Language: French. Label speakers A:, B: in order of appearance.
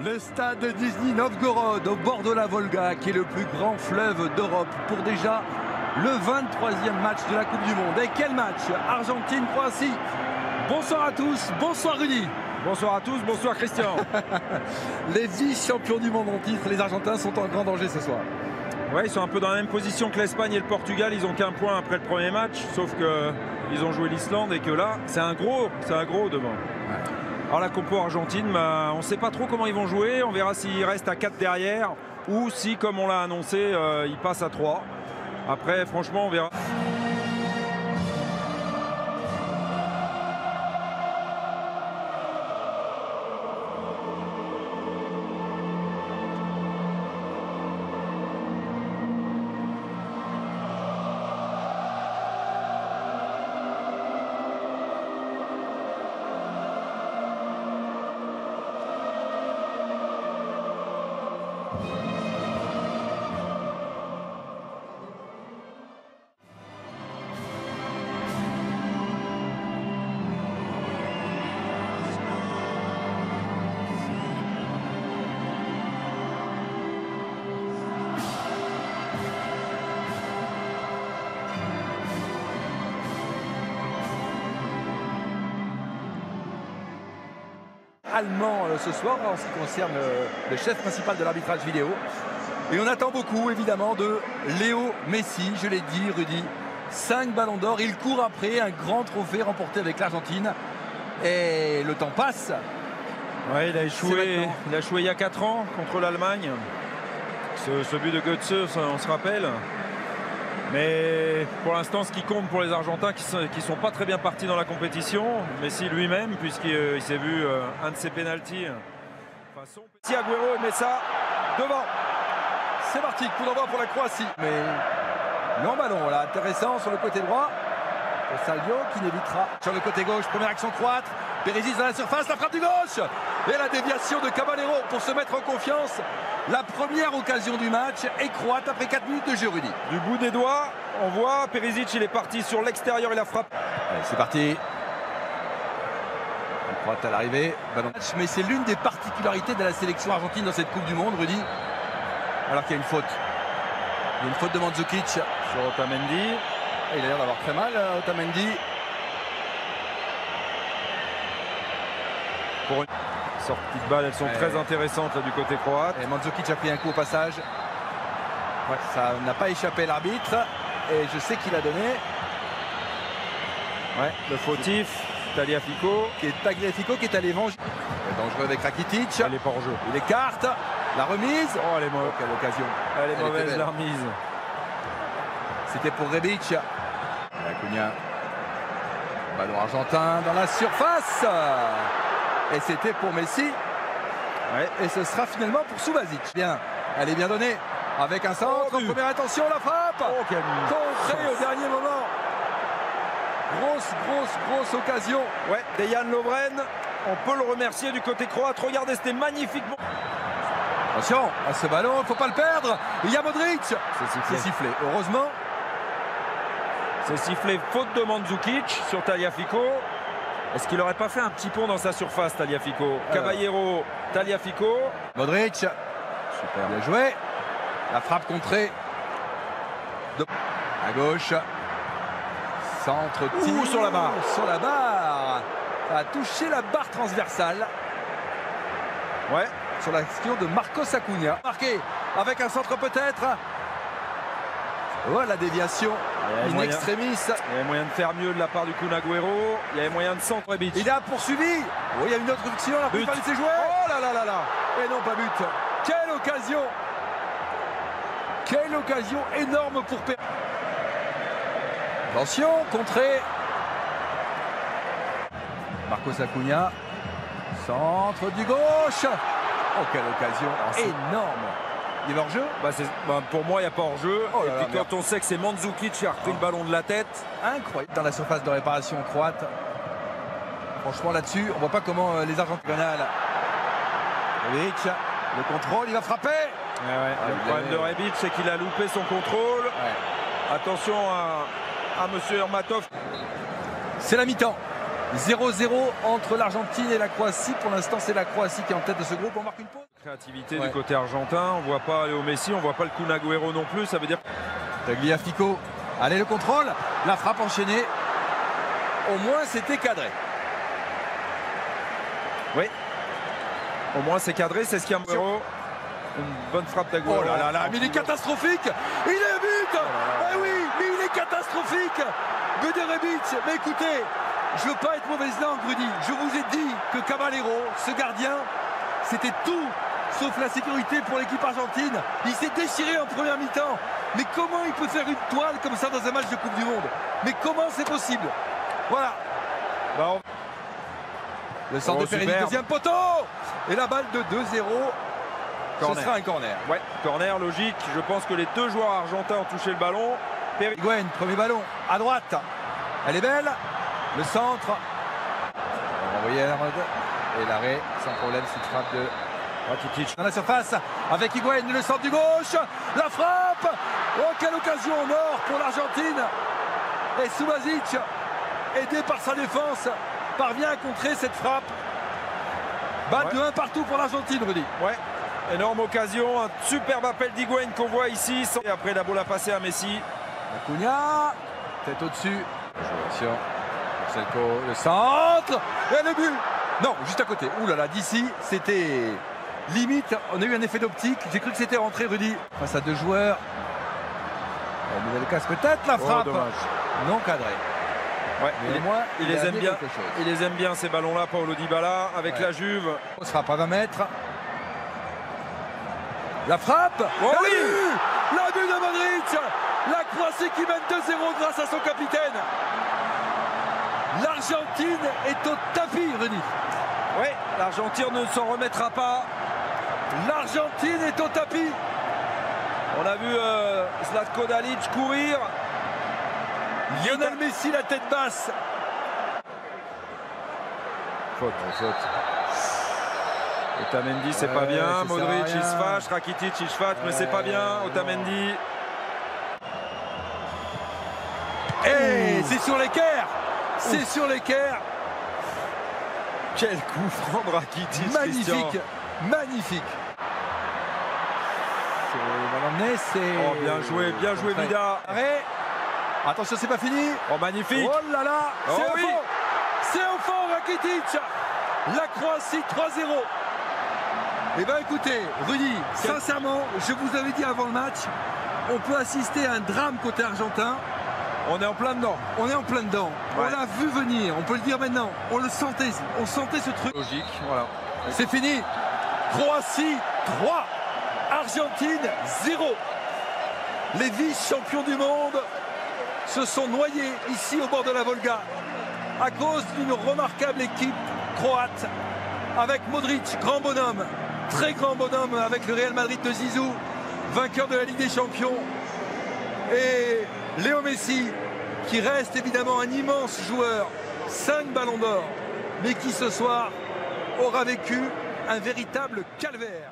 A: Le stade Nizhny Novgorod au bord de la Volga, qui est le plus grand fleuve d'Europe, pour déjà le 23e match de la Coupe du Monde. Et quel match! Argentine-Croatie. Bonsoir à tous, bonsoir Rudy.
B: Bonsoir à tous, bonsoir Christian.
A: Les vice-champions du monde en titre, les Argentins sont en grand danger ce soir.
B: Ouais, ils sont un peu dans la même position que l'Espagne et le Portugal. Ils ont qu'un point après le premier match, sauf qu'ils ont joué l'Islande et que là, c'est un gros devant. Ouais. Alors la compo argentine, on ne sait pas trop comment ils vont jouer. On verra s'ils restent à 4 derrière ou si, comme on l'a annoncé, ils passent à 3. Après, franchement, on verra.
A: Allemand ce soir en ce qui concerne le chef principal de l'arbitrage vidéo. Et on attend beaucoup évidemment de Léo Messi, je l'ai dit Rudy, 5 ballons d'or, il court après un grand trophée remporté avec l'Argentine et le temps passe.
B: Ouais, il a échoué il y a 4 ans contre l'Allemagne. Ce but de Götze, on se rappelle. Mais pour l'instant, ce qui compte pour les Argentins qui sont pas très bien partis dans la compétition, Messi lui-même, puisqu'il s'est vu un de ses pénaltys. Si Agüero met ça devant.
A: C'est parti, coup d'envoi pour la Croatie. Mais long ballon, là, intéressant sur le côté droit. Salvio qui n'évitera. Sur le côté gauche, première action croate. Perisic dans la surface, la frappe du gauche. Et la déviation de Caballero pour se mettre en confiance. La première occasion du match est croate après 4 minutes de jeu, Rudy.
B: Du bout des doigts, on voit Perisic, il est parti sur l'extérieur et la frappe.
A: Allez, c'est parti. La croate à l'arrivée. Mais c'est l'une des particularités de la sélection argentine dans cette Coupe du Monde, Rudy. Alors qu'il y a une faute. Il y a une faute de Mandzukic
B: sur Otamendi.
A: Il a l'air d'avoir très mal, Otamendi.
B: Pour une sortie de balle, elles sont très intéressantes là, du côté croate.
A: Et Mandzukic a pris un coup au passage. Ouais, ça n'a pas échappé à l'arbitre. Et je sais qu'il a donné.
B: Ouais, le fautif, Tagliafico.
A: Tagliafico qui est allé venger. Dangereux avec Rakitic.
B: Elle n'est pas en jeu.
A: Il écarte. La remise.
B: Oh, elle est mauvaise.
A: Quelle occasion.
B: Elle est mauvaise, la remise.
A: C'était pour Rebic. Acuna. Ballon argentin dans la surface. Et c'était pour Messi. Ouais. Et ce sera finalement pour Subasic. Bien. Elle est bien donnée. Avec un centre. Première intention, la frappe. Contrée au dernier moment. Grosse occasion.
B: Ouais, Dejan Lovren. On peut le remercier du côté croate. Regardez, c'était magnifiquement.
A: Attention à ce ballon, il ne faut pas le perdre. Il y a Modric. C'est sifflé. Heureusement.
B: C'est sifflé, faute de Mandzukic sur Tagliafico. Est-ce qu'il n'aurait pas fait un petit pont dans sa surface, Tagliafico? Caballero, Tagliafico.
A: Modric. Super bien joué. La frappe contrée. À gauche. Centre tir.
B: Sur la barre.
A: Sur la barre. Ça a touché la barre transversale. Ouais. Sur l'action de Marcos Acuna. Marqué avec un centre peut-être. Voilà la déviation. In extremis.
B: Il y avait moyen de faire mieux de la part du Kun Agüero. Il y avait moyen de centre Rebic.
A: Il a poursuivi. Oui, il y a une autre action. La but. Pas laissé jouer.
B: Oh là là là là.
A: Et non, pas but. Quelle occasion. Quelle occasion énorme pour Perisic. Attention, contrée. Marcos Acuna. Centre du gauche. Oh, quelle occasion énorme. Il est hors-jeu?
B: Pour moi, il n'y a pas hors-jeu. Et puis quand on sait que c'est Mandzukic qui a repris le ballon de la tête.
A: Incroyable. Dans la surface de réparation croate. Franchement, là-dessus, on ne voit pas comment les Argentins. Rebic, le contrôle, il va frapper.
B: Le problème de Rebic, c'est qu'il a loupé son contrôle. Attention à monsieur Hermatov.
A: C'est la mi-temps. 0-0 entre l'Argentine et la Croatie. Pour l'instant, c'est la Croatie qui est en tête de ce groupe. On marque une pause.
B: Créativité du côté argentin. On voit pas Léo Messi, on voit pas le Kun Agüero non plus. Ça veut dire
A: Tagliafico. Allez, le contrôle. La frappe enchaînée. Au moins, c'était cadré.
B: Oui. Au moins, c'est cadré. C'est ce qu'il y a. Une bonne frappe d'Agüero.
A: Oh là là là, mais il est catastrophique. Il est but. Eh oui, mais il est catastrophique. Bede Rebic. Mais écoutez, je veux pas être mauvaise langue, Rudy. Je vous ai dit que Caballero, ce gardien, c'était tout sauf la sécurité pour l'équipe argentine. Il s'est déchiré en première mi-temps. Mais comment il peut faire une toile comme ça dans un match de Coupe du Monde? Mais comment c'est possible? Voilà.
B: Bon.
A: Le centre de Périni, deuxième poteau. Et la balle de 2-0. Ce sera un corner.
B: Ouais, corner logique. Je pense que les deux joueurs argentins ont touché le ballon.
A: Higuaín, premier ballon à droite. Elle est belle. Le centre. On va envoyer à la mode. Et l'arrêt sans problème, c'est une frappe de Rakitic dans la surface avec Higuaín, le centre du gauche. La frappe. Oh, quelle occasion en or pour l'Argentine. Et Subasic, aidé par sa défense, parvient à contrer cette frappe. Balle de 1 partout pour l'Argentine, Rudy.
B: Ouais. Énorme occasion, un superbe appel d'Higuaín qu'on voit ici. Et après, la balle a passé à Messi.
A: Acuna, tête au-dessus. Attention, Marcelo, le centre. Et le but. Non, juste à côté. Ouh là là, d'ici, c'était limite. On a eu un effet d'optique. J'ai cru que c'était rentré, Rudy. Face à deux joueurs. La nouvelle casse peut-être, la frappe.
B: Dommage.
A: Non cadré.
B: Ouais, il les aime bien.
A: Il
B: les aime bien ces ballons-là, Paulo Dybala, avec la Juve.
A: On se frappe à 20 mètres. La frappe.
B: Oh oui,
A: la but de Modric. La Croatie qui mène 2-0 grâce à son capitaine. L'Argentine est au tapis, Rudy.
B: Oui, l'Argentine ne s'en remettra pas.
A: L'Argentine est au tapis.
B: On a vu Zlatko Dalic courir.
A: Lionel Messi la tête basse.
B: Faute. Otamendi, c'est pas bien. Modric, il se fâche. Rakitic, il se fâche, mais c'est pas bien. Otamendi.
A: Et c'est sur l'équerre. C'est sur l'équerre.
B: Quel coup franc de Rakitic.
A: Magnifique. Magnifique.
B: Oh, bien joué Vida.
A: Arrêt. Attention, c'est pas fini.
B: Oh, magnifique.
A: Oh là là.
B: Oh,
A: c'est
B: oui.
A: C'est au fond, Rakitic. La Croatie 3-0. Eh bien écoutez, Rudy, sincèrement, je vous avais dit avant le match, on peut assister à un drame côté argentin.
B: On est en plein dedans.
A: On est en plein dedans.
B: Ouais.
A: On l'a vu venir, on peut le dire maintenant. On le sentait, on sentait ce truc.
B: Logique, voilà.
A: C'est fini. Croatie 3, Argentine 0. Les vice-champions du monde se sont noyés ici au bord de la Volga à cause d'une remarquable équipe croate avec Modric, grand bonhomme, très grand bonhomme avec le Real Madrid de Zizou, vainqueur de la Ligue des Champions, et Léo Messi qui reste évidemment un immense joueur, 5 ballons d'or, mais qui ce soir aura vécu un véritable calvaire.